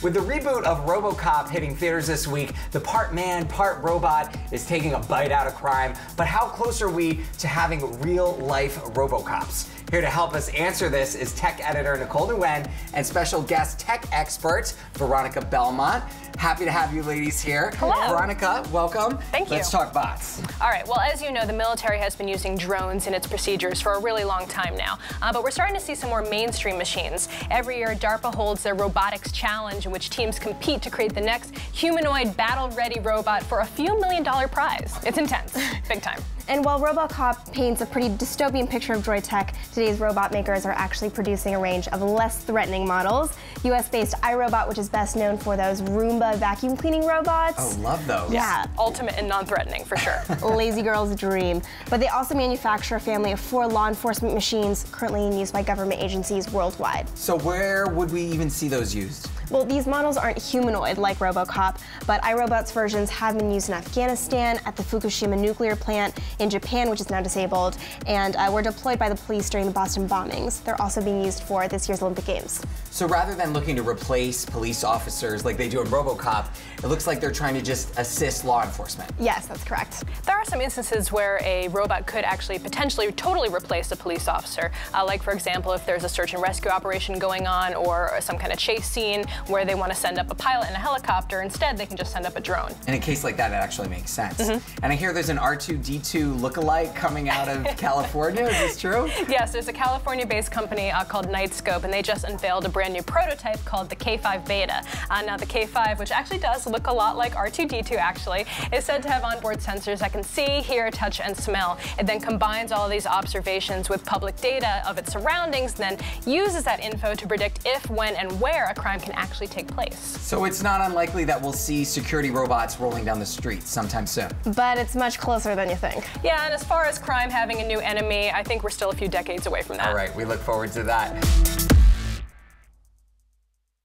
With the reboot of RoboCop hitting theaters this week, the part man, part robot is taking a bite out of crime. But how close are we to having real-life RoboCops? Here to help us answer this is tech editor Nicole Nguyen and special guest tech expert Veronica Belmont. Happy to have you ladies here. Hello. Veronica, welcome. Thank you. Let's talk bots. All right, well, as you know, the military has been using drones in its procedures for a really long time now. But we're starting to see some more mainstream machines. Every year, DARPA holds their robotics challenge in which teams compete to create the next humanoid battle-ready robot for a few $1 million prize. It's intense, big time. And while RoboCop paints a pretty dystopian picture of droid tech, today's robot makers are actually producing a range of less threatening models. US-based iRobot, which is best known for those Roomba vacuum cleaning robots. Oh, love those. Yeah. Ultimate and non-threatening, for sure. Lazy girl's dream. But they also manufacture a family of 4 law enforcement machines currently in use by government agencies worldwide. So where would we even see those used? Well, these models aren't humanoid like RoboCop, but iRobot's versions have been used in Afghanistan, at the Fukushima nuclear plant, in Japan, which is now disabled, and were deployed by the police during the Boston bombings. They're also being used for this year's Olympic Games. So rather than looking to replace police officers like they do in RoboCop, it looks like they're trying to just assist law enforcement. Yes, that's correct. There are some instances where a robot could actually potentially totally replace a police officer. Like, for example, if there's a search and rescue operation going on or some kind of chase scene where they want to send up a pilot in a helicopter. Instead, they can just send up a drone. In a case like that, it actually makes sense. And I hear there's an R2-D2 look-alike coming out of California. Is this true? Yes, there's a California-based company called Nightscope, and they just unveiled a brand new prototype called the K5 Beta. Now, the K5, which actually does look a lot like R2-D2, actually, is said to have onboard sensors that can see, hear, touch, and smell. It then combines all of these observations with public data of its surroundings, and then uses that info to predict if, when, and where a crime can actually take place. So it's not unlikely that we'll see security robots rolling down the streets sometime soon. But it's much closer than you think. Yeah, and as far as crime having a new enemy, I think we're still a few decades away from that. All right, we look forward to that.